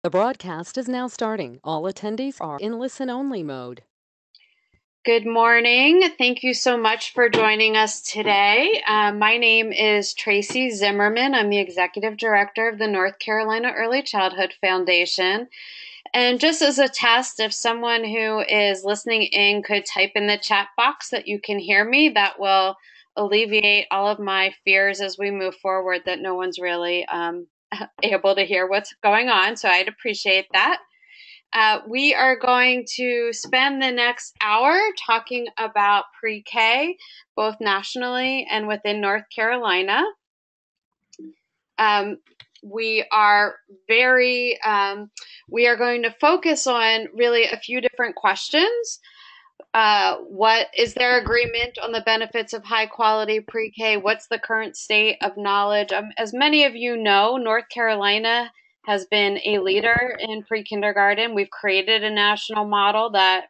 The broadcast is now starting. All attendees are in listen-only mode. Good morning. Thank you so much for joining us today. My name is Tracy Zimmerman. I'm the Executive Director of the North Carolina Early Childhood Foundation. And just as a test, if someone who is listening in could type in the chat box that you can hear me, that will alleviate all of my fears as we move forward that no one's really able to hear what's going on. So I'd appreciate that. We are going to spend the next hour talking about pre-K, both nationally and within North Carolina. We are going to focus on really a few different questions. What is their agreement on the benefits of high quality pre-K? What's the current state of knowledge? As many of you know, North Carolina has been a leader in pre-kindergarten. We've created a national model that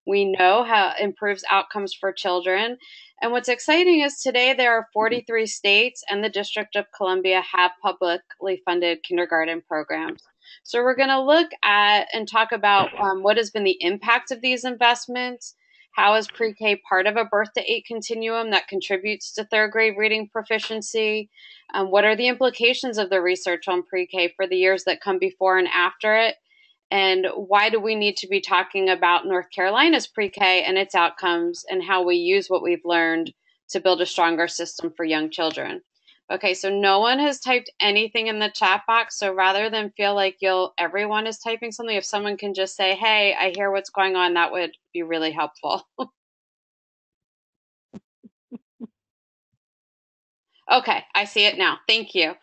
we know how improves outcomes for children. And what's exciting is today there are 43 states and the District of Columbia have publicly funded kindergarten programs. So we're going to look at and talk about what has been the impact of these investments. How is pre-K part of a birth to 8 continuum that contributes to third grade reading proficiency? What are the implications of the research on pre-K for the years that come before and after it? And why do we need to be talking about North Carolina's pre-K and its outcomes and how we use what we've learned to build a stronger system for young children? Okay, so no one has typed anything in the chat box. So rather than feel like everyone is typing something, if someone can just say, hey, I hear what's going on, that would be really helpful. Okay, I see it now. Thank you.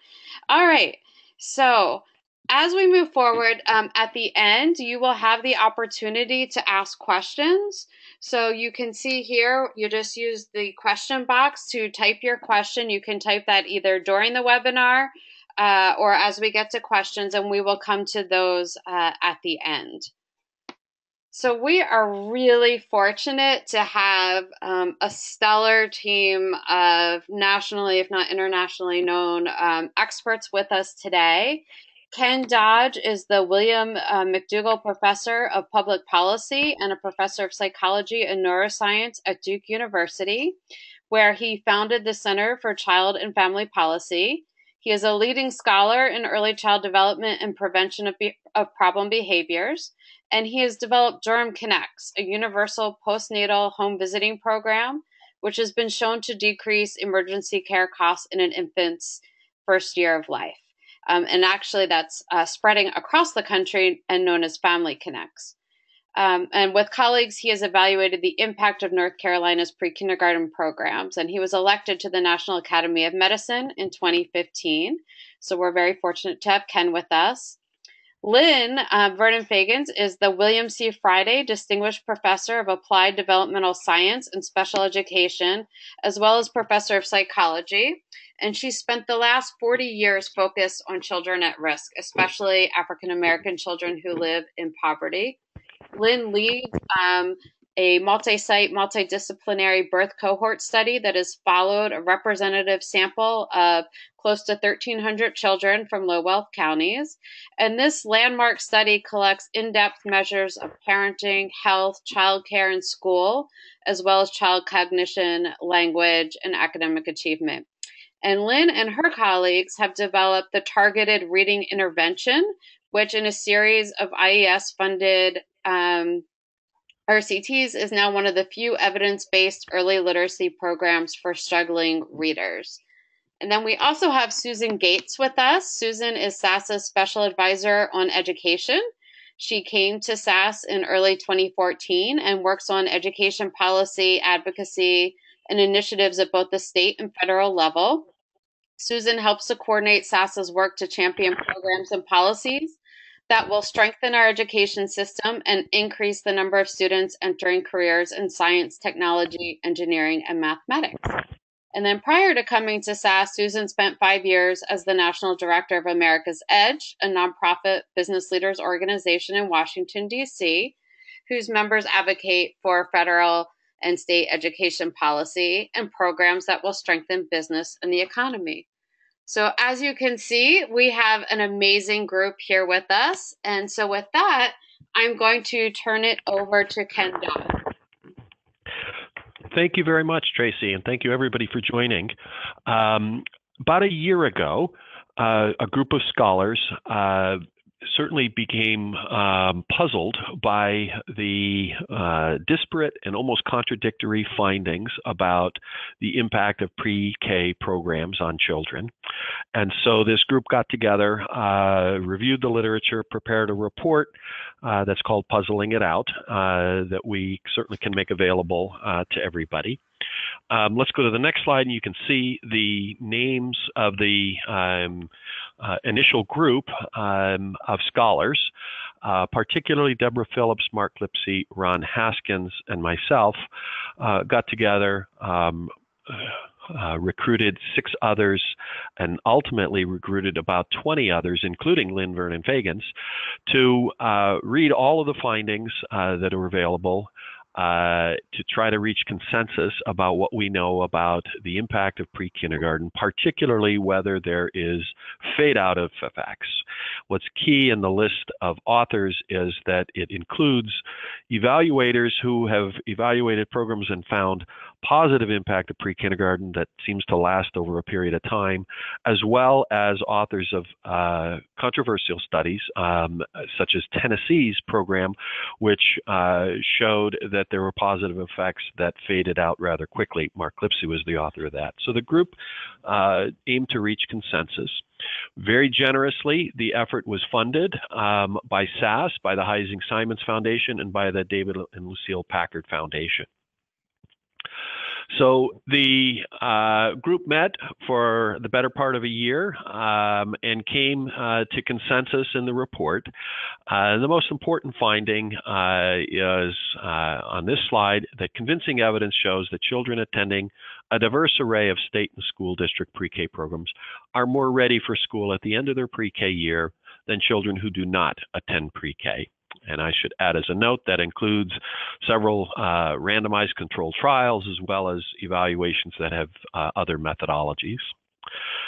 All right, so as we move forward, at the end, you will have the opportunity to ask questions. So you can see here, you just use the question box to type your question. You can type that either during the webinar or as we get to questions, and we will come to those at the end. So we are really fortunate to have a stellar team of nationally, if not internationally known experts with us today. Ken Dodge is the William McDougall Professor of Public Policy and a Professor of Psychology and Neuroscience at Duke University, where he founded the Center for Child and Family Policy. He is a leading scholar in early child development and prevention of problem behaviors. And he has developed Durham Connects, a universal postnatal home visiting program, which has been shown to decrease emergency care costs in an infant's first year of life. And actually, that's spreading across the country and known as Family Connects. And with colleagues, he has evaluated the impact of North Carolina's pre-kindergarten programs, and he was elected to the National Academy of Medicine in 2015. So we're very fortunate to have Ken with us. Lynn Vernon Fagans is the William C. Friday Distinguished Professor of Applied Developmental Science and Special Education, as well as Professor of Psychology. And she spent the last 40 years focused on children at risk, especially African American children who live in poverty. Lynn leads a multi-site, multidisciplinary birth cohort study that has followed a representative sample of close to 1,300 children from low-wealth counties. And this landmark study collects in-depth measures of parenting, health, childcare, and school, as well as child cognition, language, and academic achievement. And Lynn and her colleagues have developed the Targeted Reading Intervention, which in a series of IES-funded RCTs is now one of the few evidence-based early literacy programs for struggling readers. And then we also have Susan Gates with us. Susan is SASS's Special Advisor on Education. She came to SAS in early 2014 and works on education policy, advocacy, and initiatives at both the state and federal level. Susan helps to coordinate SASS's work to champion programs and policies that will strengthen our education system and increase the number of students entering careers in science, technology, engineering, and mathematics. And then prior to coming to SAS, Susan spent 5 years as the National Director of America's Edge, a nonprofit business leaders organization in Washington, D.C., whose members advocate for federal and state education policy and programs that will strengthen business and the economy. So as you can see, we have an amazing group here with us. And so with that, I'm going to turn it over to Ken Dodd. Thank you very much, Tracy, and thank you everybody for joining. About a year ago, a group of scholars certainly became puzzled by the disparate and almost contradictory findings about the impact of pre-K programs on children. And so this group got together, reviewed the literature, prepared a report that's called Puzzling It Out, that we certainly can make available to everybody. Let's go to the next slide, and you can see the names of the initial group of scholars, particularly Deborah Phillips, Mark Lipsey, Ron Haskins, and myself, got together, recruited 6 others, and ultimately recruited about 20 others, including Lynn Vernon Fagans, to read all of the findings that are available, to try to reach consensus about what we know about the impact of pre-kindergarten, particularly whether there is fade-out of effects. What's key in the list of authors is that it includes evaluators who have evaluated programs and found positive impact of pre-kindergarten that seems to last over a period of time, as well as authors of controversial studies, such as Tennessee's program, which showed that there were positive effects that faded out rather quickly. Mark Lipsey was the author of that. So the group aimed to reach consensus. Very generously, the effort was funded by SAS, by the Heising Simons Foundation, and by the David and Lucille Packard Foundation. So the group met for the better part of a year and came to consensus in the report. The most important finding is on this slide that convincing evidence shows that children attending a diverse array of state and school district pre-K programs are more ready for school at the end of their pre-K year than children who do not attend pre-K. And I should add as a note that includes several randomized controlled trials, as well as evaluations that have other methodologies.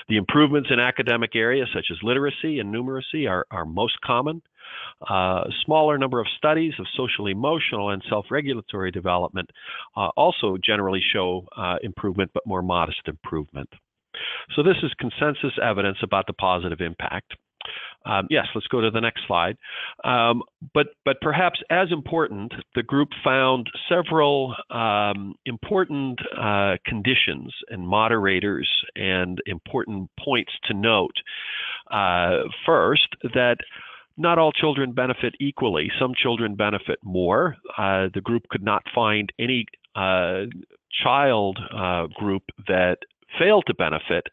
The improvements in academic areas such as literacy and numeracy are most common. A smaller number of studies of social, emotional, and self-regulatory development also generally show improvement, but more modest improvement. So this is consensus evidence about the positive impact. Yes, let's go to the next slide. But perhaps as important, the group found several important conditions and moderators and important points to note. First, that not all children benefit equally. Some children benefit more. The group could not find any child group that fail to benefit,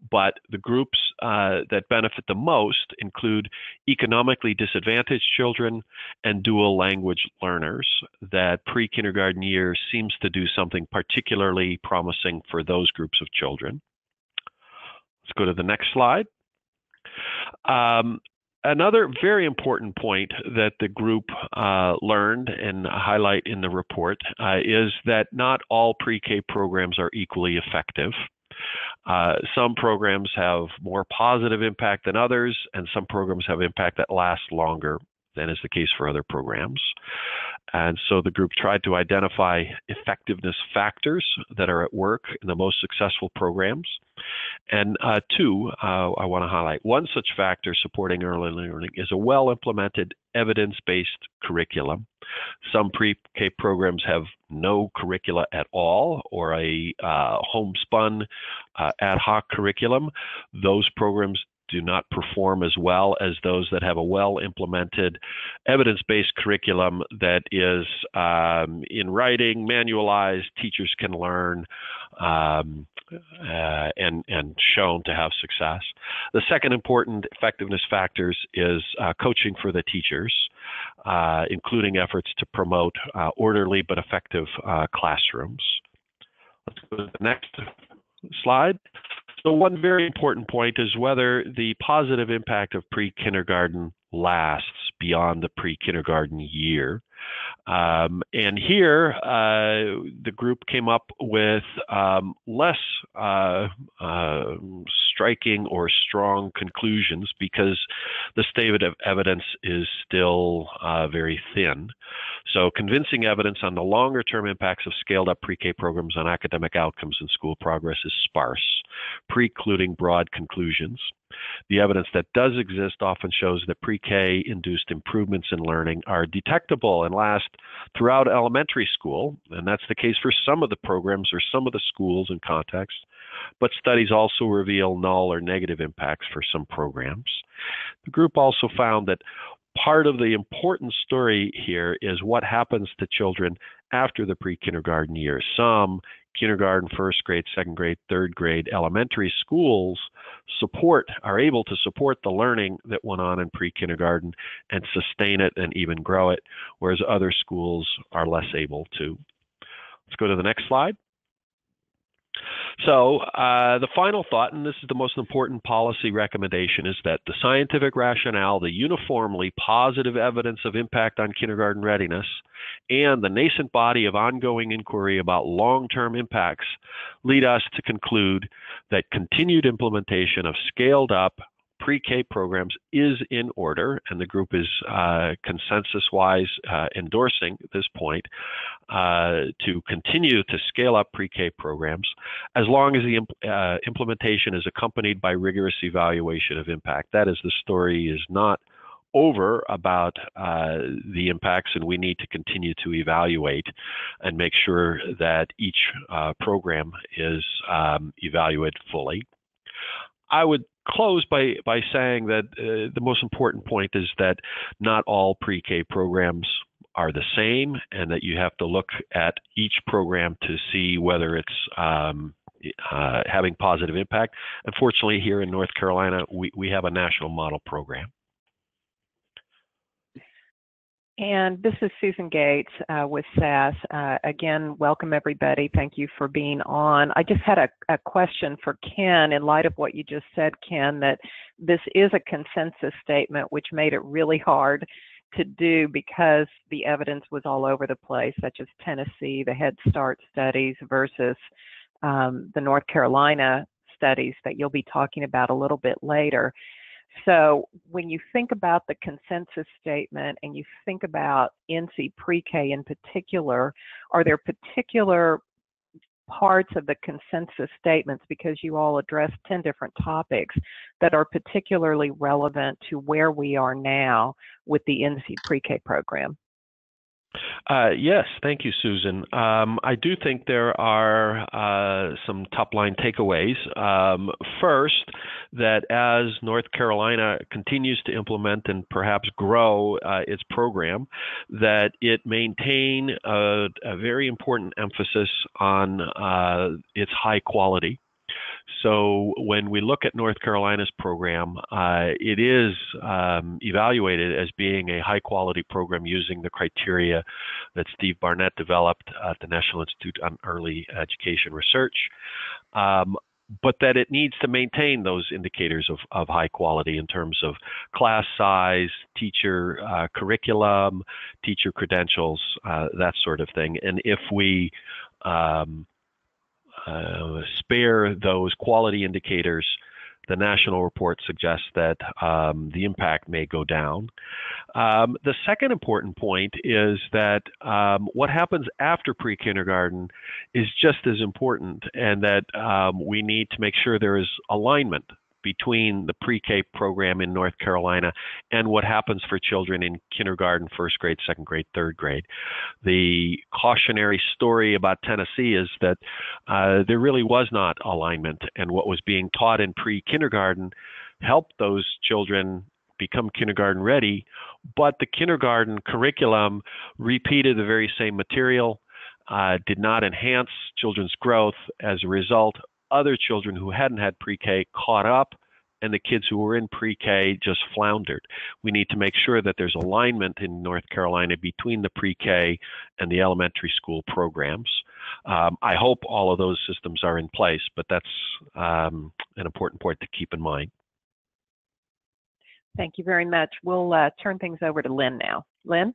but the groups that benefit the most include economically disadvantaged children and dual language learners. That pre-kindergarten year seems to do something particularly promising for those groups of children. Let's go to the next slide. Another very important point that the group learned and highlight in the report is that not all pre-K programs are equally effective. Some programs have more positive impact than others, and some programs have impact that lasts longer than is the case for other programs. And so the group tried to identify effectiveness factors that are at work in the most successful programs. And two, I want to highlight. One such factor supporting early learning is a well-implemented evidence-based curriculum. Some pre-K programs have no curricula at all, or a homespun ad hoc curriculum. Those programs do not perform as well as those that have a well-implemented evidence-based curriculum that is in writing, manualized, teachers can learn, and shown to have success. The second important effectiveness factors is coaching for the teachers, including efforts to promote orderly but effective classrooms. Let's go to the next slide. So one very important point is whether the positive impact of pre-kindergarten lasts beyond the pre-kindergarten year. And here, the group came up with less striking or strong conclusions because the state of evidence is still very thin. So convincing evidence on the longer-term impacts of scaled-up pre-K programs on academic outcomes and school progress is sparse, precluding broad conclusions. The evidence that does exist often shows that pre-K induced improvements in learning are detectable and last throughout elementary school, and that's the case for some of the programs or some of the schools and contexts, but studies also reveal null or negative impacts for some programs. The group also found that part of the important story here is what happens to children after the pre-kindergarten years. Some kindergarten, first grade, second grade, third grade elementary schools are able to support the learning that went on in pre-kindergarten and sustain it and even grow it, whereas other schools are less able to. Let's go to the next slide. So the final thought, and this is the most important policy recommendation, is that the scientific rationale, the uniformly positive evidence of impact on kindergarten readiness, and the nascent body of ongoing inquiry about long-term impacts lead us to conclude that continued implementation of scaled-up pre-K programs is in order, and the group is consensus-wise endorsing this point, to continue to scale up pre-K programs as long as the implementation is accompanied by rigorous evaluation of impact. That is, the story is not over about the impacts, and we need to continue to evaluate and make sure that each program is evaluated fully. I would close by saying that the most important point is that not all pre-K programs are the same, and that you have to look at each program to see whether it's having positive impact. Unfortunately, here in North Carolina, we have a national model program. And this is Susan Gates with SAS. Again, welcome everybody. Thank you for being on. I just had a question for Ken in light of what you just said, Ken, that this is a consensus statement, which made it really hard to do because the evidence was all over the place, such as Tennessee, the Head Start studies versus the North Carolina studies that you'll be talking about a little bit later. So when you think about the consensus statement and you think about NC Pre-K in particular, are there particular parts of the consensus statements, because you all addressed 10 different topics, that are particularly relevant to where we are now with the NC Pre-K program? Yes, thank you, Susan. I do think there are some top-line takeaways. First, that as North Carolina continues to implement and perhaps grow its program, that it maintain a very important emphasis on its high quality. So when we look at North Carolina's program, it is evaluated as being a high-quality program using the criteria that Steve Barnett developed at the National Institute on Early Education Research, but that it needs to maintain those indicators of high quality in terms of class size, teacher curriculum, teacher credentials, that sort of thing. And if we spare those quality indicators, the national report suggests that the impact may go down. The second important point is that what happens after pre-kindergarten is just as important, and that we need to make sure there is alignment between the pre-K program in North Carolina and what happens for children in kindergarten, first grade, second grade, third grade. The cautionary story about Tennessee is that there really was not alignment, and what was being taught in pre-kindergarten helped those children become kindergarten ready, but the kindergarten curriculum repeated the very same material, did not enhance children's growth. As a result, other children who hadn't had pre-K caught up, and the kids who were in pre-K just floundered. We need to make sure that there's alignment in North Carolina between the pre-K and the elementary school programs. I hope all of those systems are in place, but that's an important point to keep in mind. Thank you very much. We'll turn things over to Lynn now. Lynn?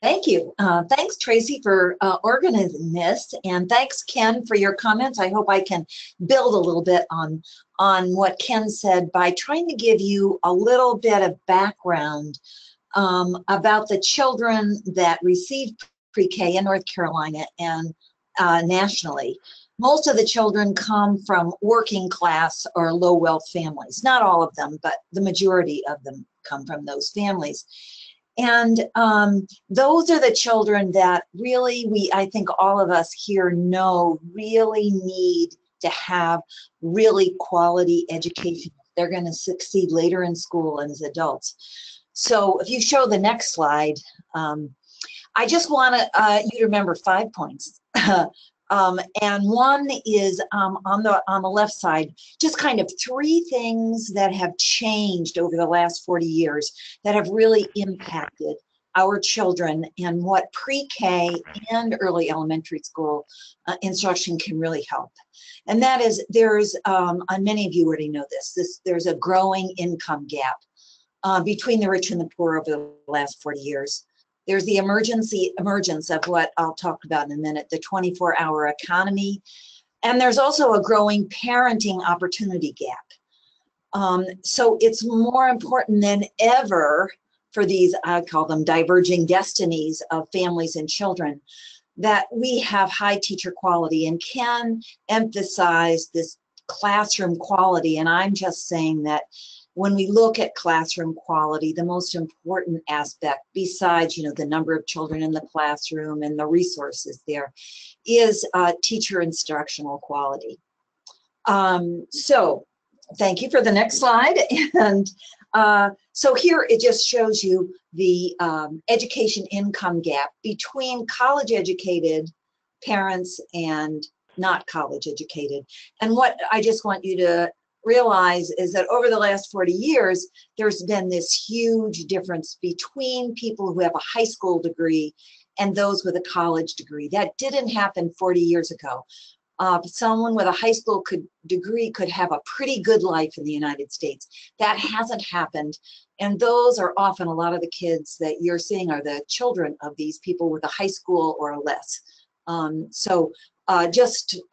Thank you. Thanks, Tracy, for organizing this, and thanks, Ken, for your comments. I hope I can build a little bit on what Ken said by trying to give you a little bit of background about the children that received pre-K in North Carolina and nationally. Most of the children come from working class or low wealth families. Not all of them, but the majority of them come from those families. And those are the children that really I think all of us here know really need to have really quality education. They're going to succeed later in school and as adults. So if you show the next slide, I just want you to remember 5 points. And one is on the left side, just kind of 3 things that have changed over the last 40 years that have really impacted our children and what pre-K and early elementary school instruction can really help. And that is, there's, and many of you already know this, there's a growing income gap between the rich and the poor over the last 40 years. There's the emergence of what I'll talk about in a minute, the 24-hour economy. And there's also a growing parenting opportunity gap. So it's more important than ever for these, I call them diverging destinies of families and children, that we have high teacher quality and can emphasize this classroom quality. And I'm just saying that when we look at classroom quality, the most important aspect, besides the number of children in the classroom and the resources there, is teacher instructional quality. So thank you for the next slide. And so here it just shows you the education income gap between college educated parents and not college educated. And what I just want you to realize is that over the last 40 years, there's been this huge difference between people who have a high school degree and those with a college degree. That didn't happen 40 years ago. Someone with a high school degree could have a pretty good life in the United States. That hasn't happened. And those are often a lot of the kids that you're seeing are the children of these people with a high school or less.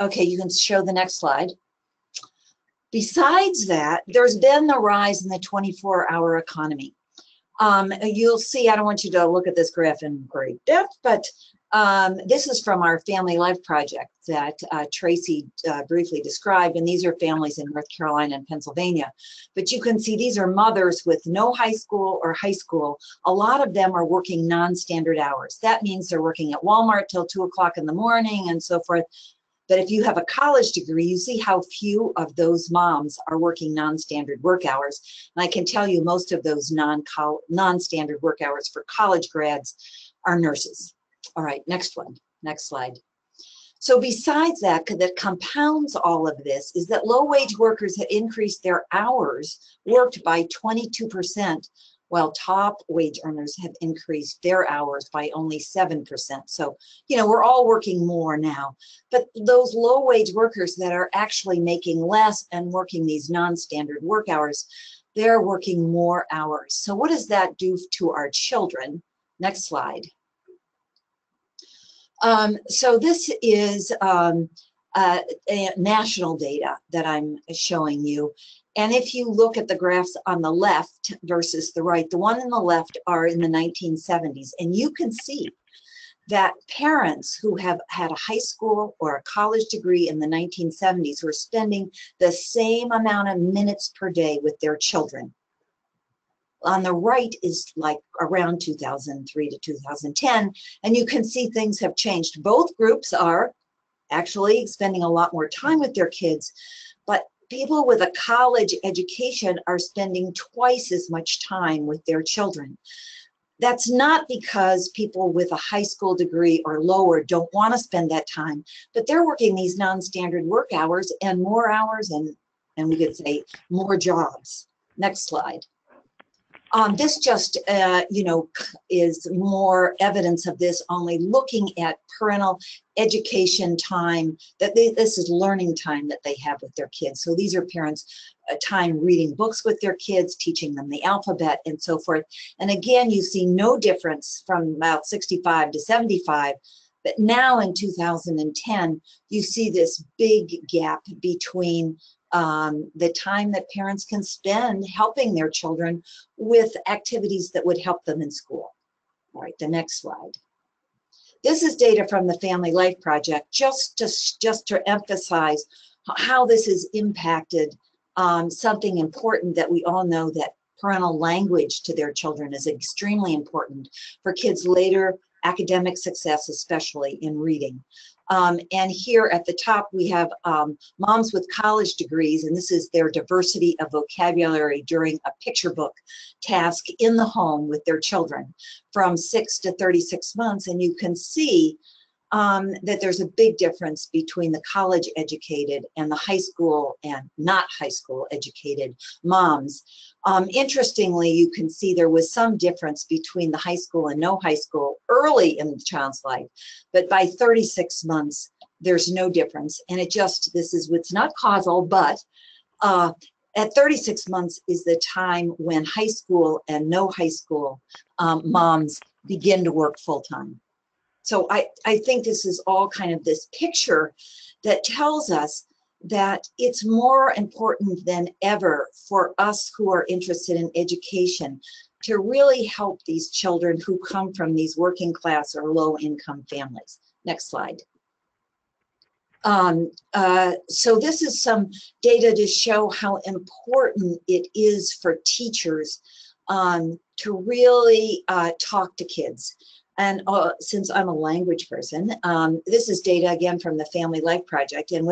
Okay, you can show the next slide. Besides that, there's been the rise in the 24-hour economy. You'll see, I don't want you to look at this graph in great depth, but this is from our Family Life Project that Tracy briefly described, and these are families in North Carolina and Pennsylvania. But you can see these are mothers with no high school or high school. A lot of them are working non-standard hours. That means they're working at Walmart till 2 o'clock in the morning and so forth. But if you have a college degree, you see how few of those moms are working non-standard work hours. And I can tell you most of those non-standard work hours for college grads are nurses. All right, next one, next slide. So besides that compounds all of this is that low-wage workers have increased their hours worked by 22%, while top wage earners have increased their hours by only 7%. So, we're all working more now. But those low wage workers that are actually making less and working these non-standard work hours, they're working more hours. So what does that do to our children? Next slide. So this is national data that I'm showing you. And if you look at the graphs on the left versus the right, the one on the left are in the 1970s. And you can see that parents who have had a high school or a college degree in the 1970s were spending the same amount of minutes per day with their children. On the right is like around 2003 to 2010. And you can see things have changed. Both groups are actually spending a lot more time with their kids, but people with a college education are spending twice as much time with their children. That's not because people with a high school degree or lower don't want to spend that time, but they're working these non-standard work hours and more hours and we could say more jobs. Next slide. This just, is more evidence of this, only looking at parental education time, that this is learning time that they have with their kids. So these are parents' time reading books with their kids, teaching them the alphabet and so forth. And again, you see no difference from about 65 to 75. But now in 2010, you see this big gap between the time that parents can spend helping their children with activities that would help them in school. All right, the next slide. This is data from the Family Life Project, just to emphasize how this has impacted something important that we all know, that parental language to their children is extremely important for kids' later academic success, especially in reading. And here at the top, we have moms with college degrees, and this is their diversity of vocabulary during a picture book task in the home with their children from 6 to 36 months. And you can see that there's a big difference between the college educated and the high school and not high school educated moms. Interestingly, you can see there was some difference between the high school and no high school early in the child's life, but by 36 months, there's no difference. And it's not causal, but at 36 months is the time when high school and no high school moms begin to work full time. So I think this is all kind of this picture that tells us that it's more important than ever for us who are interested in education to really help these children who come from these working class or low income families. Next slide. So this is some data to show how important it is for teachers to really talk to kids. And since I'm a language person, this is data again from the Family Life Project, and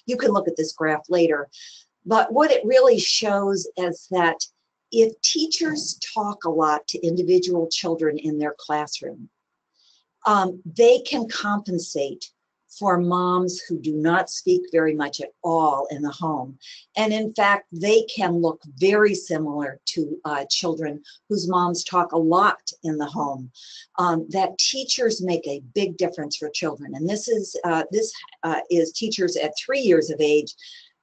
you can look at this graph later, but what it really shows is that if teachers talk a lot to individual children in their classroom, they can compensate for moms who do not speak very much at all in the home. And in fact, they can look very similar to children whose moms talk a lot in the home. That teachers make a big difference for children. And this is teachers at 3 years of age,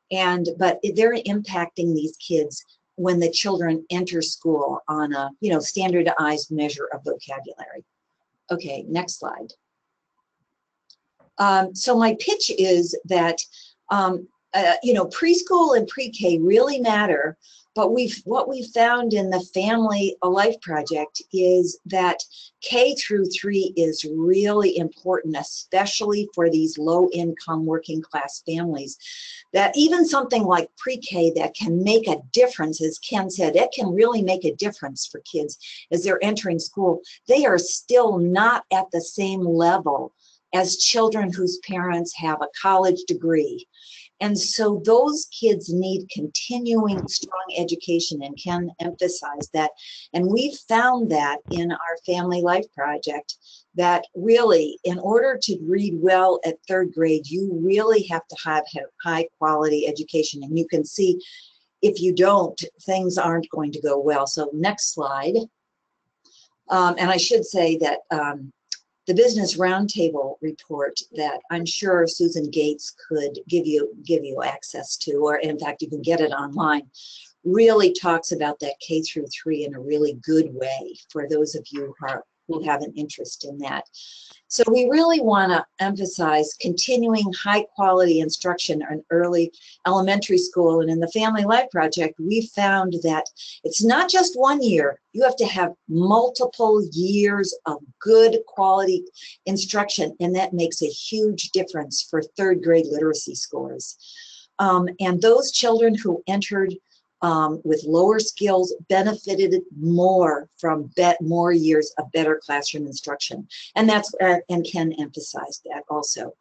but they're impacting these kids when the children enter school on a standardized measure of vocabulary. Okay, next slide. So my pitch is that, preschool and pre-K really matter, but what we've found in the Family Life Project is that K through 3 is really important, especially for these low-income working class families, that even something like pre-K that can make a difference, as Ken said, it can really make a difference for kids as they're entering school. They are still not at the same level as children whose parents have a college degree. And so those kids need continuing strong education, and Ken emphasized that. And we've found that in our Family Life Project, that really, in order to read well at 3rd grade, you really have to have high quality education. And you can see if you don't, things aren't going to go well. So next slide. And I should say that the Business Roundtable report that I'm sure Susan Gates could give you access to, or in fact you can get it online, really talks about that K through 3 in a really good way for those of you who have an interest in that. So we really want to emphasize continuing high quality instruction in early elementary school. And in the Family Life Project, we found that it's not just 1 year. You have to have multiple years of good quality instruction, and that makes a huge difference for 3rd grade literacy scores. And those children who entered with lower skills benefited more from more years of better classroom instruction. And and Ken emphasized that also.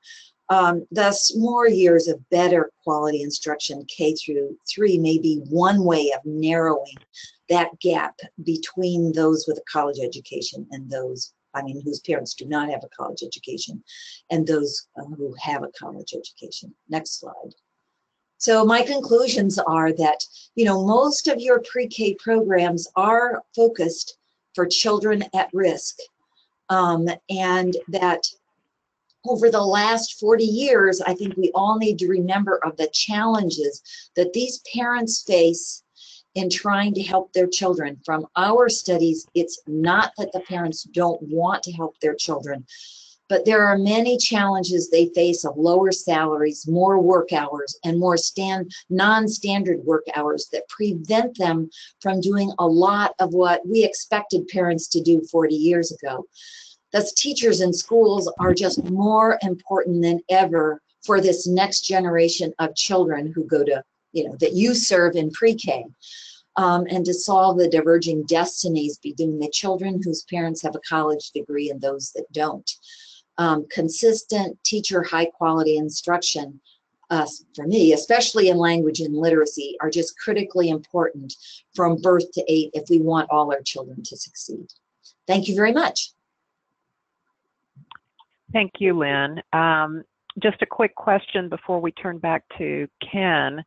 Thus, more years of better quality instruction, K through 3, may be one way of narrowing that gap between those with a college education and those, whose parents do not have a college education, and those who have a college education. Next slide. So my conclusions are that, most of your pre-K programs are focused for children at risk, and that over the last 40 years, I think we all need to remember of the challenges that these parents face in trying to help their children. From our studies, it's not that the parents don't want to help their children, but there are many challenges they face of lower salaries, more work hours, and more non-standard work hours that prevent them from doing a lot of what we expected parents to do 40 years ago. Thus, teachers in schools are just more important than ever for this next generation of children who go to, that you serve in pre-K, and to solve the diverging destinies between the children whose parents have a college degree and those that don't. Consistent teacher, high quality instruction, for me, especially in language and literacy, are just critically important from birth to 8 if we want all our children to succeed. Thank you very much. Thank you, Lynn. Just a quick question before we turn back to Ken.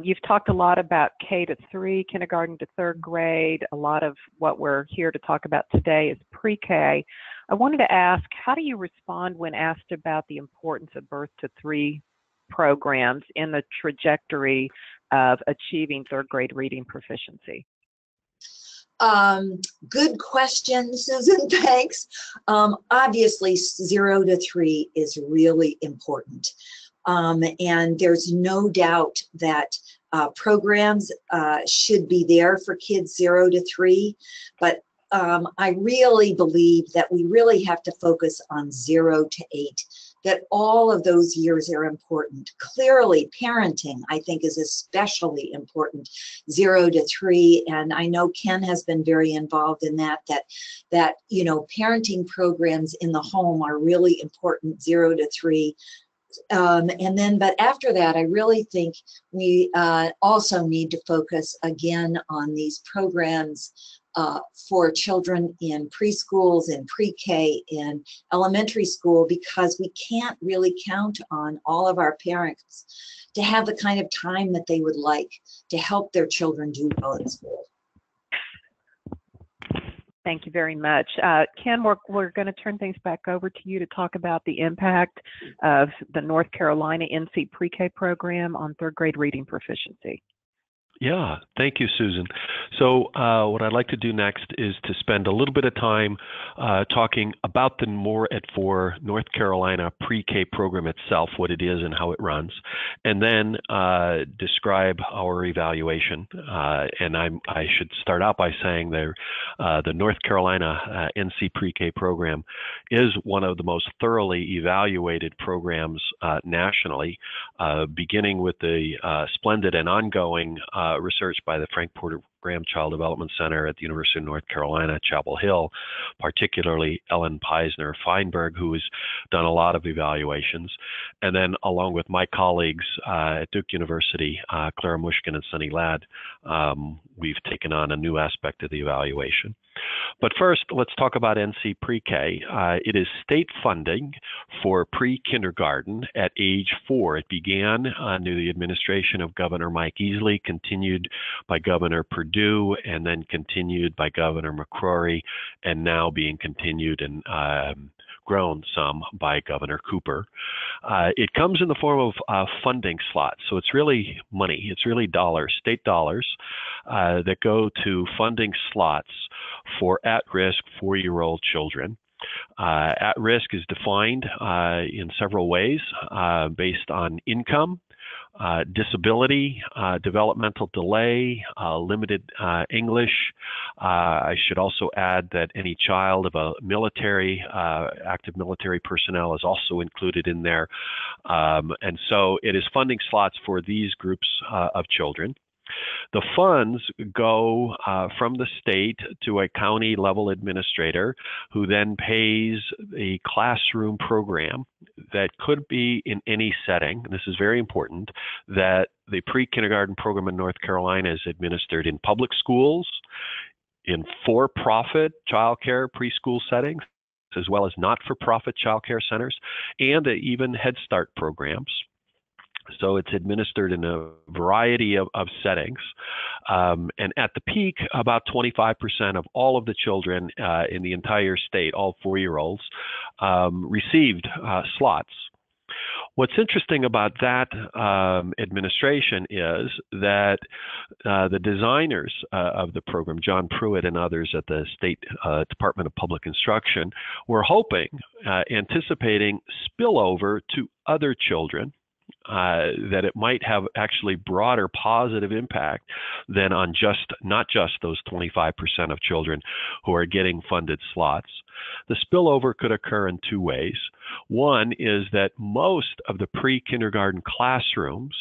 You've talked a lot about K-3, kindergarten to 3rd grade. A lot of what we're here to talk about today is pre-K. I wanted to ask, how do you respond when asked about the importance of birth to 3 programs in the trajectory of achieving 3rd grade reading proficiency? Good question, Susan, thanks. Obviously, 0 to 3 is really important. And there's no doubt that programs should be there for kids 0 to 3, but I really believe that we really have to focus on 0 to 8, that all of those years are important. Clearly, parenting, I think, is especially important, 0 to 3, and I know Ken has been very involved in that parenting programs in the home are really important, 0 to 3. But after that, I really think we also need to focus again on these programs for children in preschools, in pre-K, in elementary school, because we can't really count on all of our parents to have the kind of time that they would like to help their children do well in school. Thank you very much. Ken, we're going to turn things back over to you to talk about the impact of the North Carolina NC Pre-K program on 3rd grade reading proficiency. Yeah, thank you, Susan. So what I'd like to do next is to spend a little bit of time talking about the More at 4 North Carolina pre-K program itself, what it is and how it runs, and then describe our evaluation. And I should start out by saying the North Carolina NC pre-K program is one of the most thoroughly evaluated programs nationally, beginning with the splendid and ongoing research by the Frank Porter Graham Child Development Center at the University of North Carolina, Chapel Hill, particularly Ellen Peisner-Feinberg, who has done a lot of evaluations. And then along with my colleagues at Duke University, Clara Mushkin and Sunny Ladd, we've taken on a new aspect of the evaluation. But first, let's talk about NC Pre-K. It is state funding for pre-kindergarten at age 4. It began under the administration of Governor Mike Easley, continued by Governor Perdue, and then continued by Governor McCrory, and now being continued and grown some by Governor Cooper. It comes in the form of funding slots, so it's really money. It's really dollars, state dollars, that go to funding slots for at-risk 4-year-old children. At-risk is defined in several ways based on income, disability, developmental delay, limited English. I should also add that any child of a military, active military personnel is also included in there. And so it is funding slots for these groups of children. The funds go from the state to a county level administrator who then pays a classroom program that could be in any setting. This is very important, that the pre-kindergarten program in North Carolina is administered in public schools, in for-profit childcare preschool settings, as well as not-for-profit childcare centers, and even Head Start programs. So it's administered in a variety of settings. And at the peak, about 25% of all of the children in the entire state, all 4-year-olds, received slots. What's interesting about that administration is that the designers of the program, John Pruitt and others at the State Department of Public Instruction, were hoping, anticipating spillover to other children, that it might have actually broader positive impact than on not just those 25% of children who are getting funded slots. The spillover could occur in two ways. One is that most of the pre-kindergarten classrooms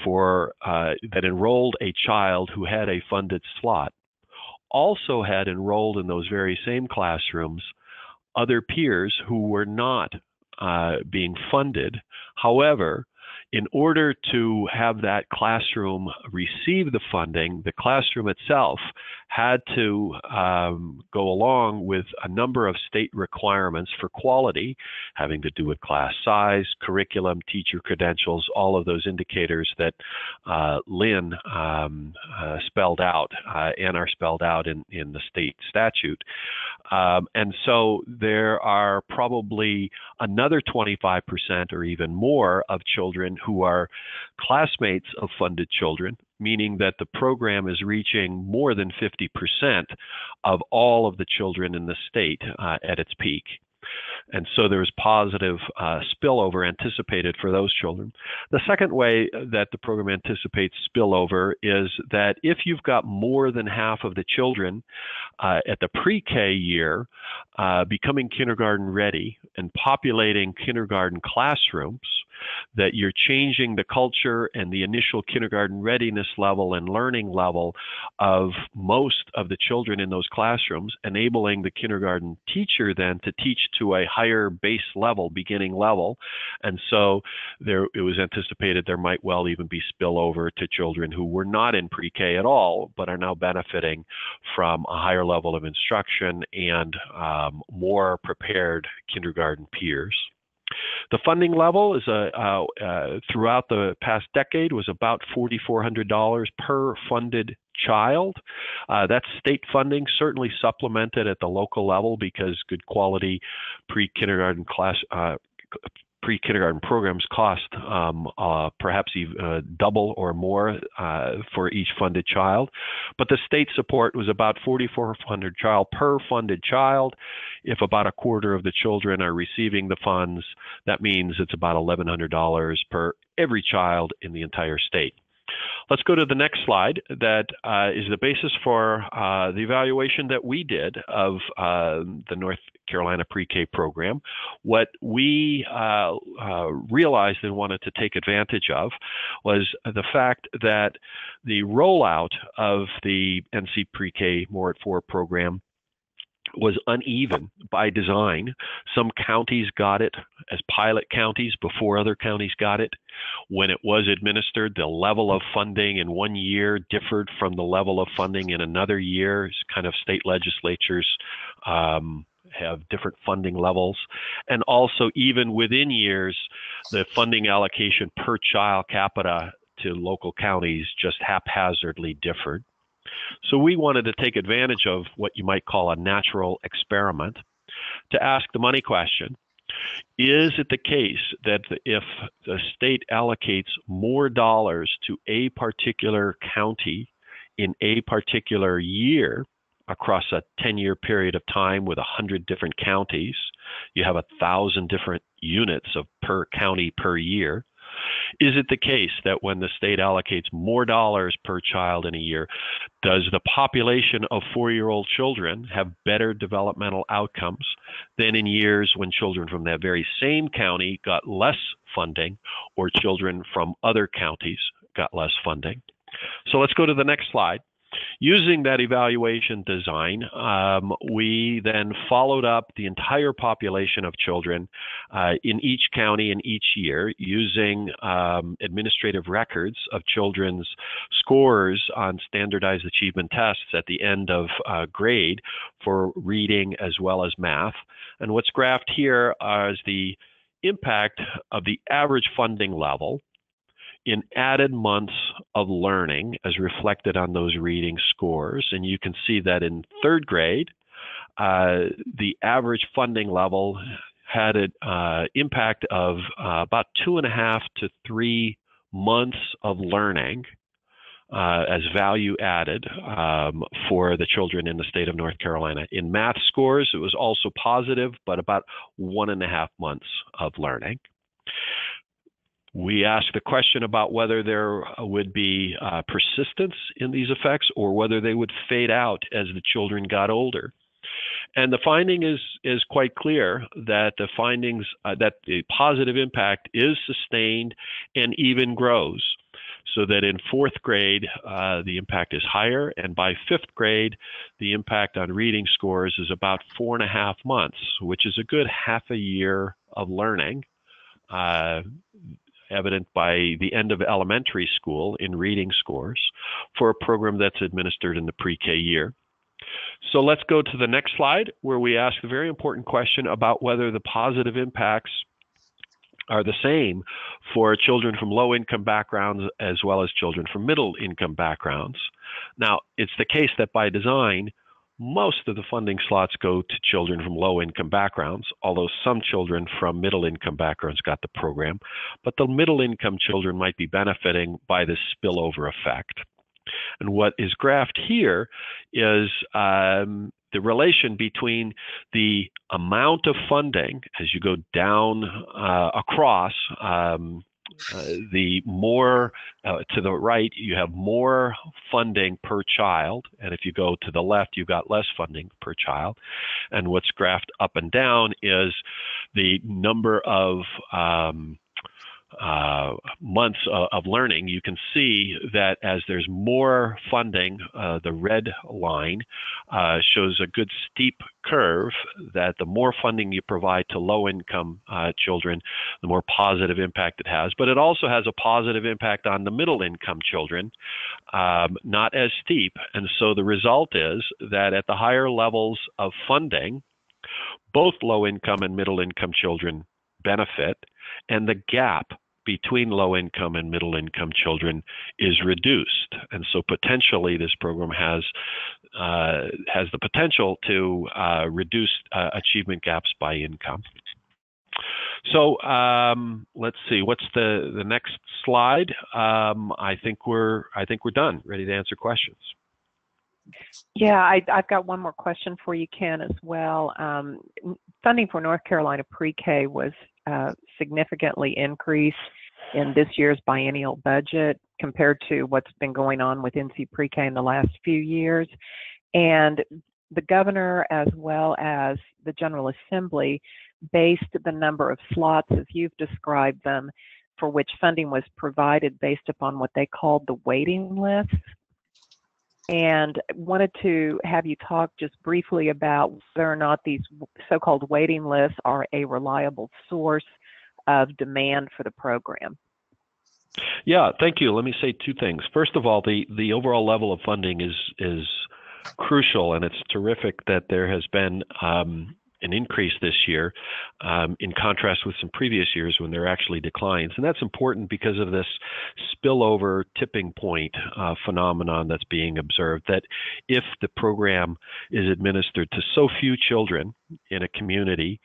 that enrolled a child who had a funded slot also had enrolled in those very same classrooms other peers who were not being funded. However, in order to have that classroom receive the funding, the classroom itself had to go along with a number of state requirements for quality, having to do with class size, curriculum, teacher credentials, all of those indicators that Lynn spelled out and are spelled out in the state statute. And so there are probably another 25% or even more of children who are classmates of funded children, meaning that the program is reaching more than 50% of all of the children in the state at its peak. And so there's positive spillover anticipated for those children. The second way that the program anticipates spillover is that if you've got more than half of the children at the pre-K year becoming kindergarten ready and populating kindergarten classrooms, that you're changing the culture and the initial kindergarten readiness level and learning level of most of the children in those classrooms, enabling the kindergarten teacher then to teach to a higher base level, beginning level. And so it was anticipated there might well even be spillover to children who were not in pre-K at all, but are now benefiting from a higher level of instruction and more prepared kindergarten peers. The funding level is throughout the past decade was about $4,400 per funded child. That's state funding, certainly supplemented at the local level because good quality pre-kindergarten programs cost perhaps even double or more for each funded child. But the state support was about $4,400 per funded child. If about a quarter of the children are receiving the funds, that means it's about $1,100 per every child in the entire state. Let's go to the next slide. That is the basis for the evaluation that we did of the North Carolina pre-K program. What we realized and wanted to take advantage of was the fact that the rollout of the NC Pre-K More at 4 program was uneven by design. Some counties got it as pilot counties before other counties got it. When it was administered, the level of funding in one year differed from the level of funding in another year. It's kind of state legislatures have different funding levels. And also, even within years, the funding allocation per child capita to local counties just haphazardly differed. So we wanted to take advantage of what you might call a natural experiment to ask the money question. Is it the case that if the state allocates more dollars to a particular county in a particular year across a 10-year period of time with 100 different counties, you have 1,000 different units of per county per year? Is it the case that when the state allocates more dollars per child in a year, does the population of 4-year-old children have better developmental outcomes than in years when children from that very same county got less funding or children from other counties got less funding? So let's go to the next slide. Using that evaluation design, we then followed up the entire population of children in each county in each year using administrative records of children's scores on standardized achievement tests at the end of grade for reading as well as math. And what's graphed here is the impact of the average funding level in added months of learning as reflected on those reading scores. And you can see that in third grade, the average funding level had an impact of about 2.5 to 3 months of learning as value added for the children in the state of North Carolina. In math scores, it was also positive, but about 1.5 months of learning. We asked the question about whether there would be persistence in these effects or whether they would fade out as the children got older. And the finding is quite clear that the findings that the positive impact is sustained and even grows. So that in fourth grade, the impact is higher, and by fifth grade, the impact on reading scores is about 4.5 months, which is a good half a year of learning, evident by the end of elementary school in reading scores for a program that's administered in the pre-K year. So let's go to the next slide, where we ask a very important question about whether the positive impacts are the same for children from low-income backgrounds as well as children from middle-income backgrounds. Now, it's the case that by design, most of the funding slots go to children from low-income backgrounds, although some children from middle-income backgrounds got the program. But the middle-income children might be benefiting by this spillover effect. And what is graphed here is the relation between the amount of funding as you go down across. The more to the right, you have more funding per child, and if you go to the left, you've got less funding per child. And what's graphed up and down is the number of months of learning. You can see that as there's more funding, the red line shows a good steep curve, that the more funding you provide to low-income children, the more positive impact it has. But it also has a positive impact on the middle-income children, not as steep. And so the result is that at the higher levels of funding, both low-income and middle-income children benefit, and the gap between low-income and middle-income children is reduced. And so potentially this program has the potential to reduce achievement gaps by income. So let's see, what's the next slide? I think we're done, ready to answer questions. Yeah, I've got one more question for you, Ken, as well. Funding for North Carolina pre-K was significantly increased in this year's biennial budget compared to what's been going on with NC pre-K in the last few years. And the governor, as well as the General Assembly, based the number of slots, as you've described them, for which funding was provided based upon what they called the waiting lists. And wanted to have you talk just briefly about whether or not these so-called waiting lists are a reliable source of demand for the program. Yeah, thank you. Let me say two things. First of all, the overall level of funding is crucial, and it's terrific that there has been an increase this year in contrast with some previous years when there are actually declines. And that's important because of this spillover tipping point phenomenon that's being observed, that if the program is administered to so few children in a community,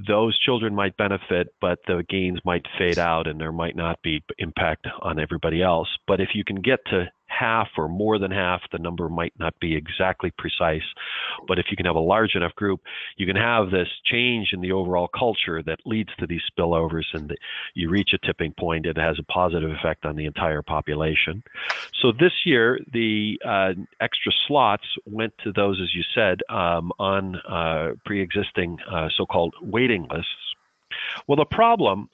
those children might benefit, but the gains might fade out and there might not be impact on everybody else. But if you can get to half or more than half, the number might not be exactly precise, but if you can have a large enough group, you can have this change in the overall culture that leads to these spillovers, and you reach a tipping point. It has a positive effect on the entire population. So this year, the extra slots went to those, as you said, on pre-existing so-called waiting lists. Well, the problem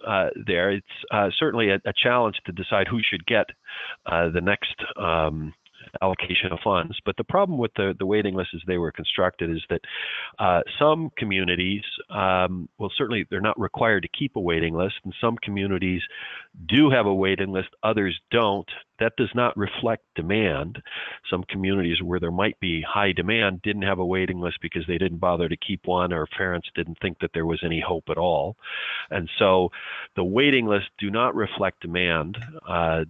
there, it's certainly a challenge to decide who should get the next allocation of funds. But the problem with the waiting list as they were constructed is that some communities, well, certainly they're not required to keep a waiting list, and some communities do have a waiting list, others don't. that does not reflect demand. Some communities where there might be high demand didn't have a waiting list because they didn't bother to keep one, or parents didn't think that there was any hope at all. And so the waiting lists do not reflect demand.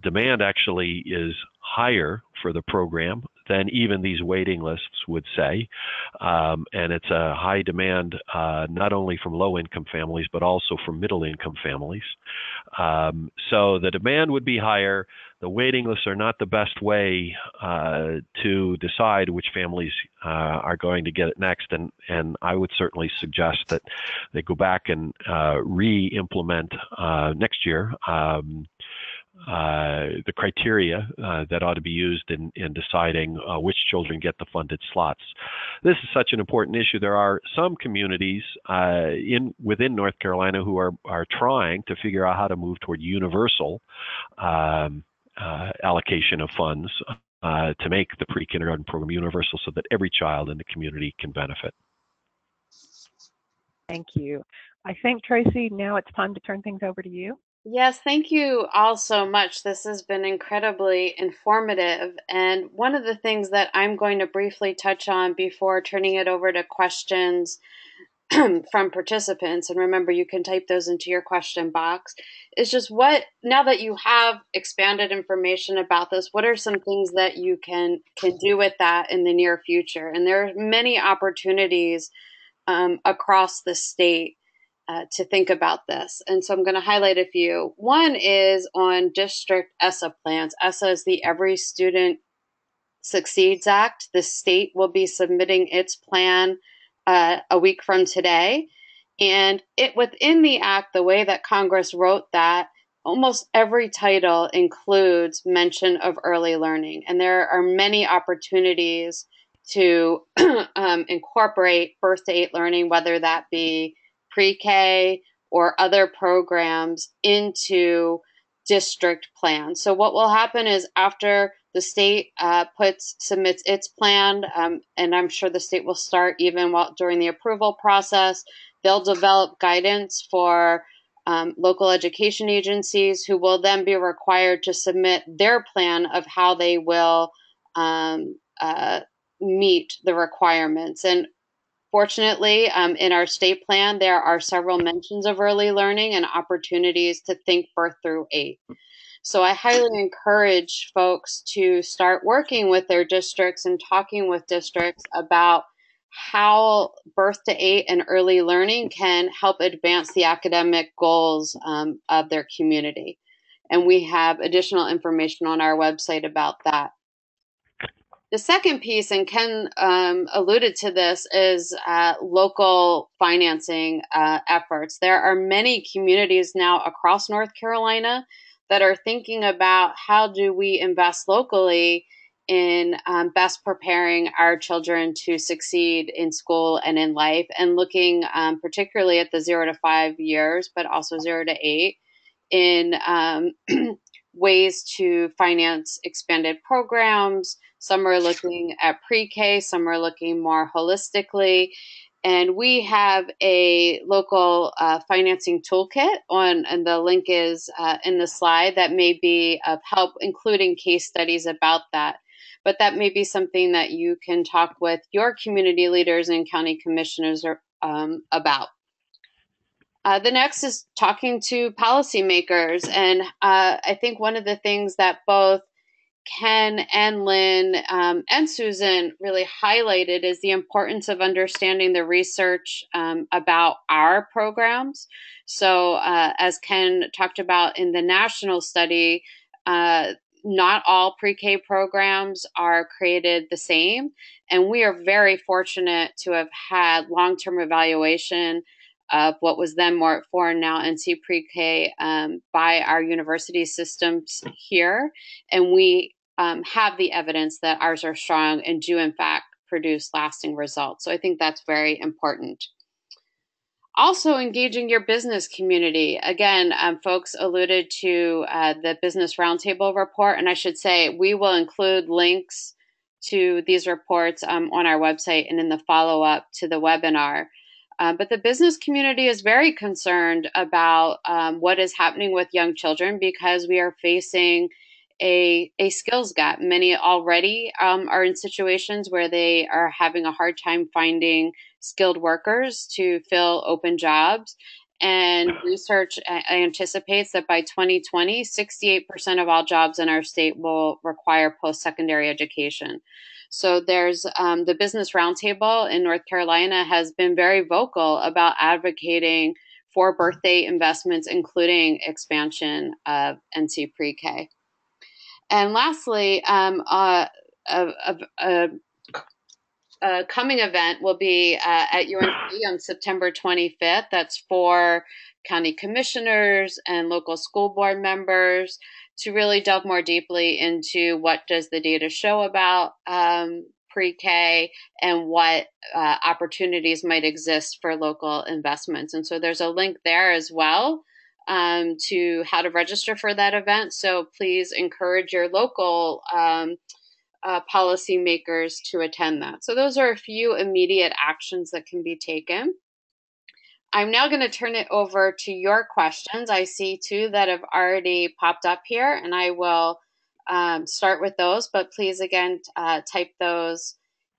Demand actually is higher for the program than even these waiting lists would say. And it's a high demand not only from low-income families, but also from middle-income families. So the demand would be higher. The waiting lists are not the best way to decide which families are going to get it next. And I would certainly suggest that they go back and re-implement next year the criteria that ought to be used in deciding which children get the funded slots. This is such an important issue. There are some communities within North Carolina who are trying to figure out how to move toward universal allocation of funds to make the pre-kindergarten program universal so that every child in the community can benefit. Thank you. I think, Tracy, now it's time to turn things over to you. Yes, thank you all so much. This has been incredibly informative. And one of the things that I'm going to briefly touch on before turning it over to questions from participants, and remember, you can type those into your question box, is just now that you have expanded information about this, what are some things that you can do with that in the near future? And there are many opportunities across the state to think about this. And so I'm going to highlight a few. One is on district ESSA plans. ESSA is the Every Student Succeeds Act. The state will be submitting its plan a week from today. And within the act, the way that Congress wrote that, almost every title includes mention of early learning. And there are many opportunities to incorporate birth to 8 learning, whether that be pre-K or other programs, into district plans. So what will happen is after the state submits its plan, and I'm sure the state will start even during the approval process, they'll develop guidance for local education agencies, who will then be required to submit their plan of how they will meet the requirements. And fortunately, in our state plan, there are several mentions of early learning and opportunities to think birth through 8. So I highly encourage folks to start working with their districts and talking with districts about how birth to 8 and early learning can help advance the academic goals of their community. And we have additional information on our website about that. The second piece, and Ken alluded to this, is local financing efforts. There are many communities now across North Carolina that are thinking about how do we invest locally in best preparing our children to succeed in school and in life, and looking particularly at the 0 to 5 years, but also 0 to 8, in ways to finance expanded programs. Some are looking at pre-K, some are looking more holistically. And we have a local financing toolkit and the link is in the slide, that may be of help, including case studies about that. But that may be something that you can talk with your community leaders and county commissioners about. The next is talking to policymakers. And I think one of the things that both Ken and Lynn and Susan really highlighted is the importance of understanding the research about our programs. So as Ken talked about in the national study, not all pre-K programs are created the same. And we are very fortunate to have had long-term evaluation of what was then Mort 4 and now NC Pre-K by our university systems here. And we have the evidence that ours are strong and do in fact produce lasting results. So I think that's very important. Also engaging your business community. Again, folks alluded to the Business Roundtable report, and I should say we will include links to these reports on our website and in the follow-up to the webinar. But the business community is very concerned about what is happening with young children, because we are facing a skills gap. Many already are in situations where they are having a hard time finding skilled workers to fill open jobs. And research anticipates that by 2020, 68% of all jobs in our state will require post-secondary education. So there's the Business Roundtable in North Carolina has been very vocal about advocating for birthday investments, including expansion of NC Pre-K. And lastly, a coming event will be at UNC on September 25th. That's for county commissioners and local school board members to really delve more deeply into what does the data show about pre-K and what opportunities might exist for local investments. And so there's a link there as well to how to register for that event. So please encourage your local policymakers to attend that. So those are a few immediate actions that can be taken. I'm now going to turn it over to your questions. I see two that have already popped up here, and I will start with those, but please again type those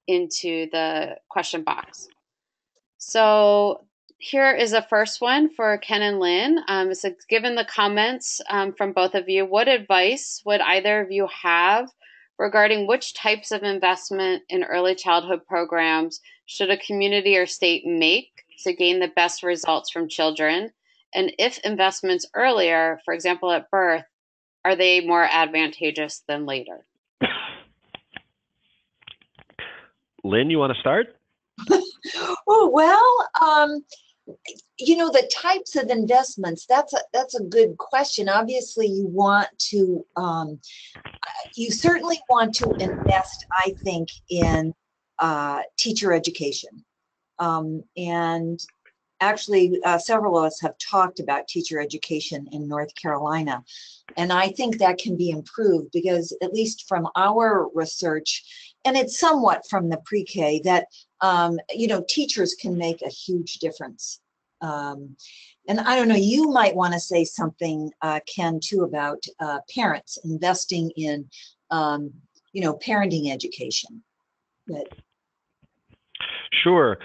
into the question box. So here is the first one for Ken and Lynn. It says, given the comments from both of you, what advice would either of you have regarding which types of investment in early childhood programs should a community or state make to gain the best results from children? And if investments earlier, for example, at birth, are they more advantageous than later? Lynn, you want to start? Oh, well, you know, the types of investments, that's a good question. Obviously, you want to, you certainly want to invest, I think, in teacher education. And actually, several of us have talked about teacher education in North Carolina. And I think that can be improved because, at least from our research, and it's somewhat from the pre-K, that, you know, teachers can make a huge difference. And I don't know, you might want to say something, Ken, too, about parents investing in, you know, parenting education. But Sure.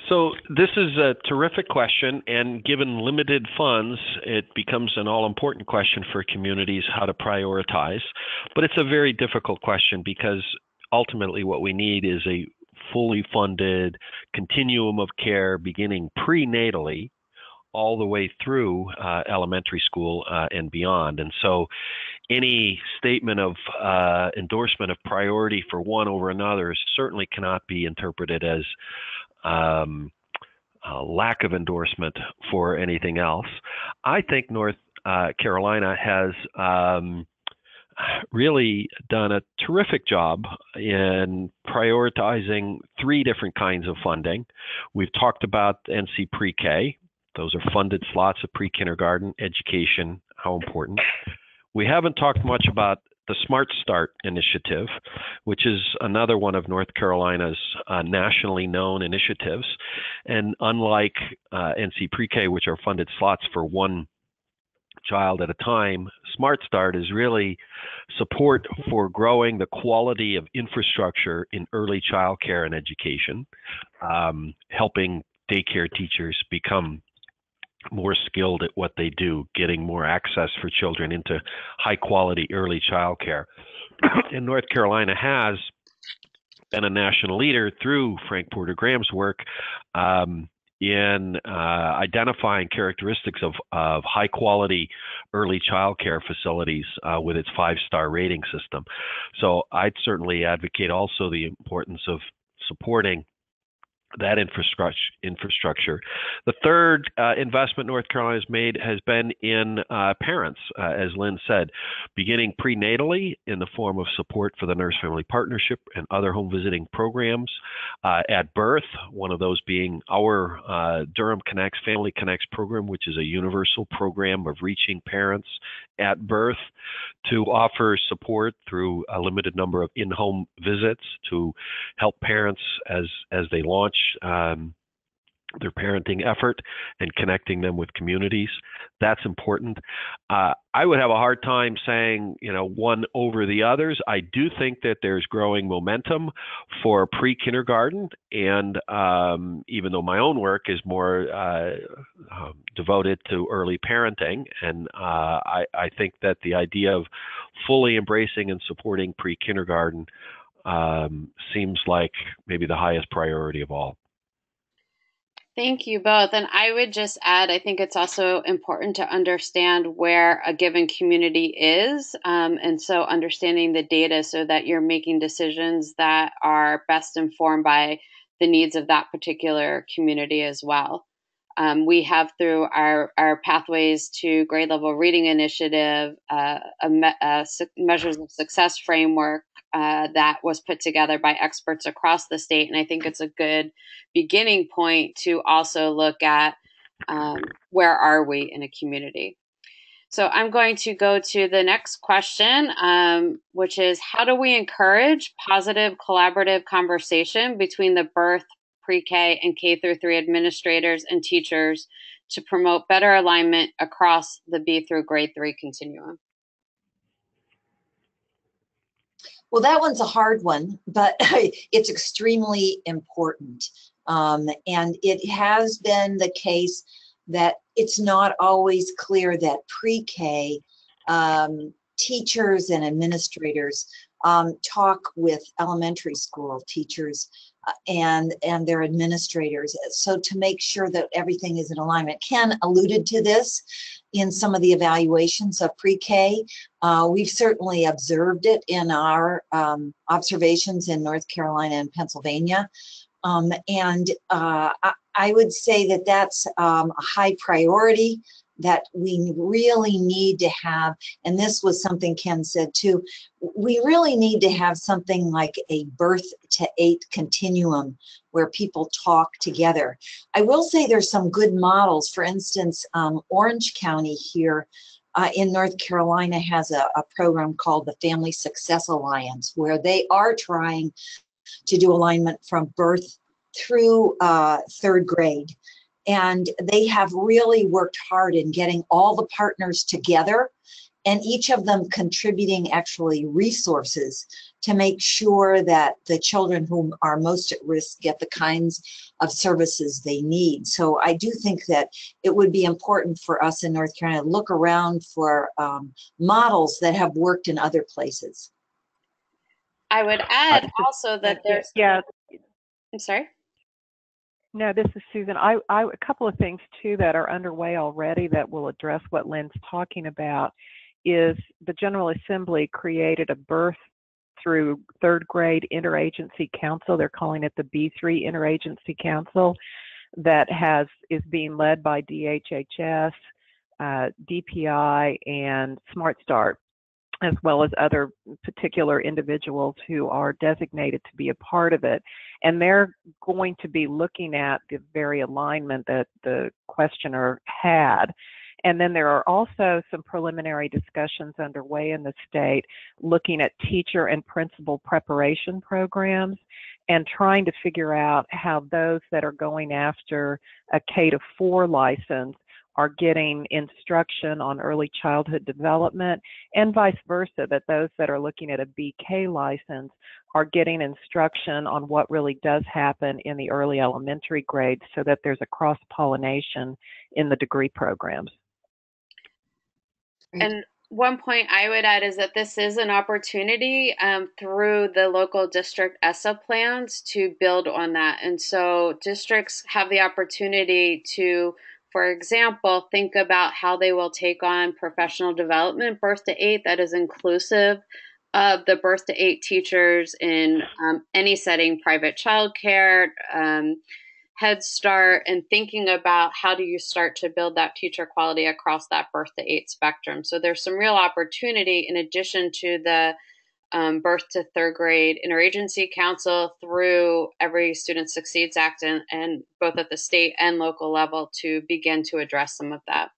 So this is a terrific question, and given limited funds, it becomes an all-important question for communities how to prioritize. But it's a very difficult question because ultimately what we need is a fully funded continuum of care beginning prenatally all the way through elementary school and beyond. And so any statement of endorsement of priority for one over another certainly cannot be interpreted as a lack of endorsement for anything else. I think North Carolina has really done a terrific job in prioritizing three different kinds of funding. We've talked about NC Pre-K. Those are funded slots of pre-kindergarten education, how important. We haven't talked much about the Smart Start initiative, which is another one of North Carolina's nationally known initiatives. And unlike NC Pre-K, which are funded slots for one child at a time, Smart Start is really support for growing the quality of infrastructure in early child care and education, helping daycare teachers become more skilled at what they do, getting more access for children into high quality early child care. And North Carolina has been a national leader through Frank Porter Graham's work in identifying characteristics of high quality early child care facilities with its 5-star rating system. So I'd certainly advocate also the importance of supporting that infrastructure. The third investment North Carolina has made has been in parents, as Lynn said, beginning prenatally in the form of support for the Nurse Family Partnership and other home visiting programs at birth, one of those being our Durham Connects, Family Connects program, which is a universal program of reaching parents at birth, to offer support through a limited number of in-home visits to help parents as they launch their parenting effort and connecting them with communities. That's important. I would have a hard time saying, one over the others. I do think that there's growing momentum for pre-kindergarten, and even though my own work is more devoted to early parenting, and I think that the idea of fully embracing and supporting pre-kindergarten seems like maybe the highest priority of all. Thank you both. And I would just add, I think it's also important to understand where a given community is. And so understanding the data so that you're making decisions that are best informed by the needs of that particular community as well. We have, through our Pathways to Grade Level Reading initiative, a Measures of Success framework that was put together by experts across the state. And I think it's a good beginning point to also look at where are we in a community. So I'm going to go to the next question, which is, how do we encourage positive collaborative conversation between the birth, pre-K, and K through 3 administrators and teachers to promote better alignment across the B through grade 3 continuum? Well, that one's a hard one, but it's extremely important. And it has been the case that it's not always clear that pre-K teachers and administrators talk with elementary school teachers and their administrators. So to make sure that everything is in alignment. Ken alluded to this in some of the evaluations of pre-K. We've certainly observed it in our observations in North Carolina and Pennsylvania. I would say that that's a high priority that we really need to have, and this was something Ken said too, we really need to have something like a birth to 8 continuum where people talk together. I will say there's some good models. For instance, Orange County here in North Carolina has a program called the Family Success Alliance, where they are trying to do alignment from birth through 3rd grade. And they have really worked hard in getting all the partners together and each of them contributing actually resources to make sure that the children who are most at risk get the kinds of services they need. So I do think that it would be important for us in North Carolina to look around for models that have worked in other places. I would add also that there's... Yeah. I'm sorry? No, this is Susan. A couple of things too that are underway already that will address what Lynn's talking about is the General Assembly created a birth through 3rd grade interagency council. They're calling it the B3 Interagency Council that is being led by DHHS, DPI, and Smart Start, as well as other particular individuals who are designated to be a part of it. And they're going to be looking at the very alignment that the questioner had. And then there are also some preliminary discussions underway in the state looking at teacher and principal preparation programs and trying to figure out how those that are going after a K-4 license are getting instruction on early childhood development, and vice versa, that those that are looking at a BK license are getting instruction on what really does happen in the early elementary grades so that there's a cross-pollination in the degree programs. And one point I would add is that this is an opportunity through the local district ESSA plans to build on that. And so districts have the opportunity to, for example, think about how they will take on professional development birth to 8 that is inclusive of the birth to 8 teachers in any setting, private childcare, Head Start, and thinking about how do you start to build that teacher quality across that birth to 8 spectrum. So there's some real opportunity in addition to the birth to 3rd grade interagency council through Every Student Succeeds Act and both at the state and local level to begin to address some of that.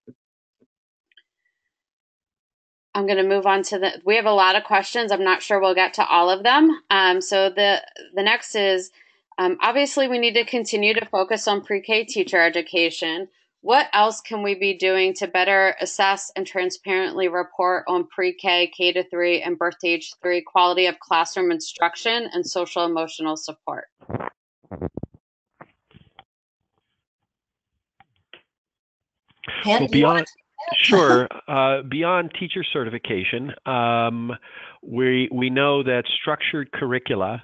I'm going to move on to we have a lot of questions. I'm not sure we'll get to all of them. So the next is, Obviously, we need to continue to focus on pre-K teacher education. What else can we be doing to better assess and transparently report on pre-K, K-3, and birth to age 3 quality of classroom instruction and social emotional support? Ken, Well, do you want sure. Beyond teacher certification, we know that structured curricula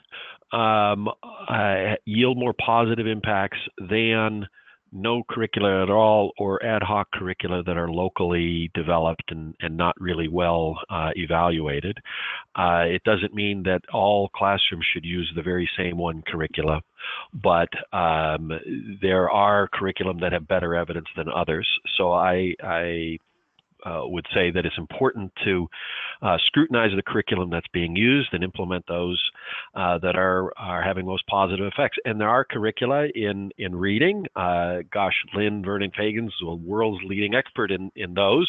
yield more positive impacts than no curricula at all or ad hoc curricula that are locally developed and not really well evaluated. It doesn't mean that all classrooms should use the very same one curricula, but there are curriculum that have better evidence than others. So I would say that it's important to scrutinize the curriculum that's being used and implement those that are having most positive effects. And there are curricula in reading. Lynn Vernon-Fagan's the world's leading expert in those.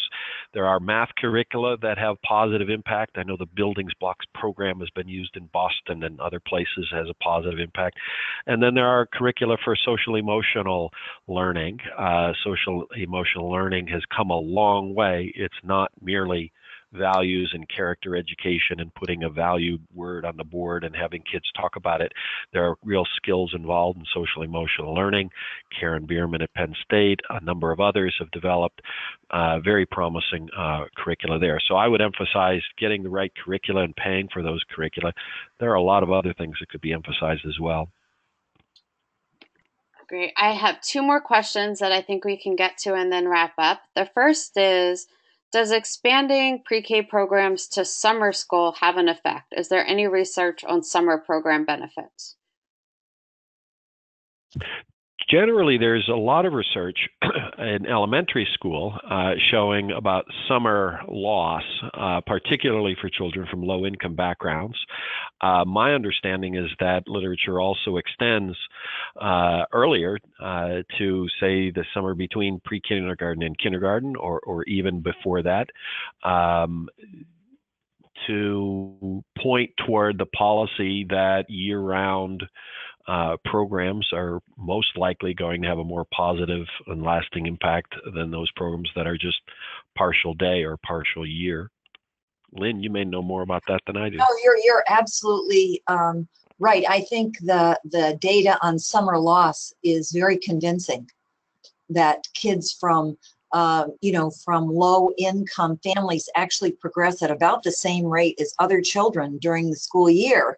There are math curricula that have positive impact. I know the Building Blocks program has been used in Boston and other places has a positive impact. And then there are curricula for social emotional learning. Social emotional learning has come a long way. It's not merely values and character education and putting a value word on the board and having kids talk about it. There are real skills involved in social emotional learning. Karen Bierman at Penn State, a number of others have developed very promising curricula there. So I would emphasize getting the right curricula and paying for those curricula. There are a lot of other things that could be emphasized as well. Great. I have 2 more questions that I think we can get to and then wrap up. The first is, does expanding pre-K programs to summer school have an effect? Is there any research on summer program benefits? Generally, there's a lot of research in elementary school showing about summer loss, particularly for children from low-income backgrounds. My understanding is that literature also extends earlier to, say, the summer between pre-kindergarten and kindergarten, or even before that, to point toward the policy that year-round programs are most likely going to have a more positive and lasting impact than those programs that are just partial day or partial year. Lynn, you may know more about that than I do. No, you're absolutely right. I think the data on summer loss is very convincing that kids from from low income families actually progress at about the same rate as other children during the school year.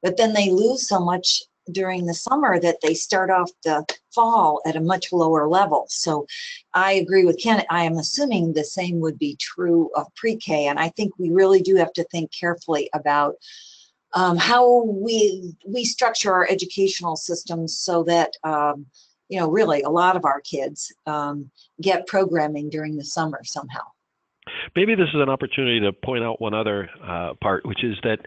But then they lose so much during the summer that they start off the fall at a much lower level. So I agree with Ken. I am assuming the same would be true of pre-K. And I think we really do have to think carefully about how we structure our educational systems so that, really a lot of our kids get programming during the summer somehow. Maybe this is an opportunity to point out one other part, which is that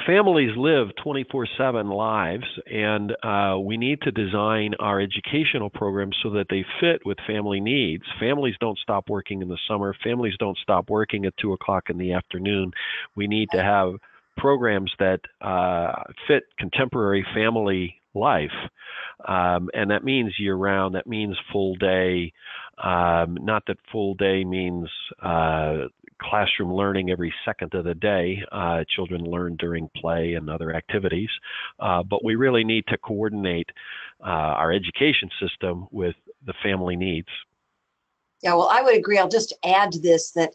families live 24/7 lives, and we need to design our educational programs so that they fit with family needs. Families don't stop working in the summer. Families don't stop working at 2 o'clock in the afternoon. We need to have programs that fit contemporary family life, and that means year-round. That means full day. Not that full day means classroom learning every second of the day. Children learn during play and other activities, but we really need to coordinate our education system with the family needs. Yeah, well, I would agree. I'll just add to this that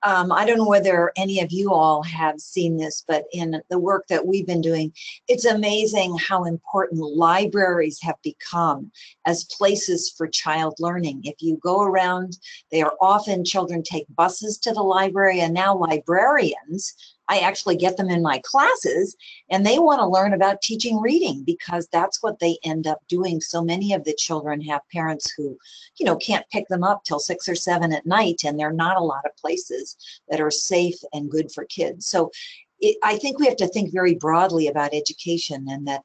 I don't know whether any of you all have seen this, but in the work that we've been doing, it's amazing how important libraries have become as places for child learning. If you go around, they are often, children take buses to the library, and now librarians, I actually get them in my classes, and they want to learn about teaching reading because that's what they end up doing. So many of the children have parents who, can't pick them up till 6 or 7 at night, and there are not a lot of places that are safe and good for kids. So I think we have to think very broadly about education, and that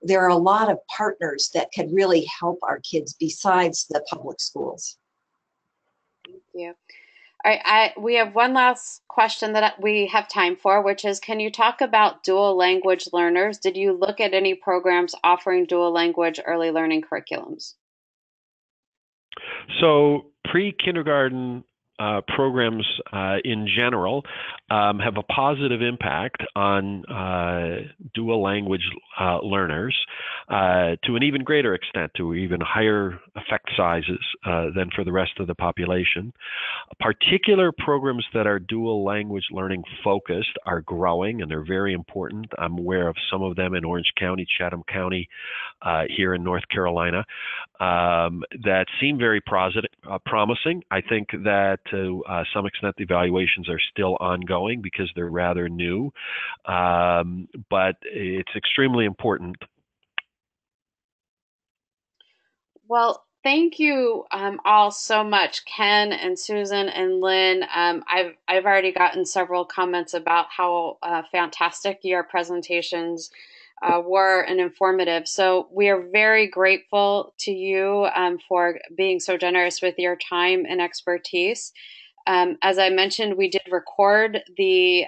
there are a lot of partners that could really help our kids besides the public schools. Thank you. All right, we have one last question that we have time for, which is, can you talk about dual language learners? Did you look at any programs offering dual language early learning curriculums? So pre-kindergarten programs in general have a positive impact on dual language learners to an even greater extent, to even higher effect sizes than for the rest of the population. Particular programs that are dual language learning focused are growing, and they're very important. I'm aware of some of them in Orange County, Chatham County, here in North Carolina, that seem very promising. I think that to some extent the evaluations are still ongoing because they're rather new, but it's extremely important. Well, thank you all so much, Ken and Susan and Lynn. I've already gotten several comments about how fantastic your presentations were and informative. So we are very grateful to you for being so generous with your time and expertise. As I mentioned, we did record the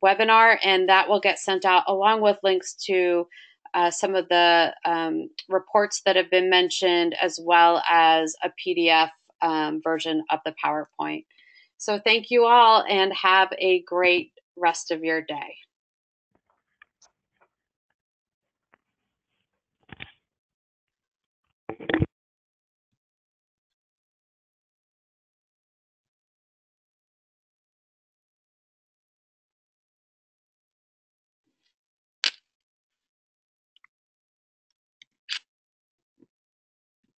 webinar, and that will get sent out along with links to some of the reports that have been mentioned, as well as a PDF version of the PowerPoint. So thank you all, and have a great rest of your day.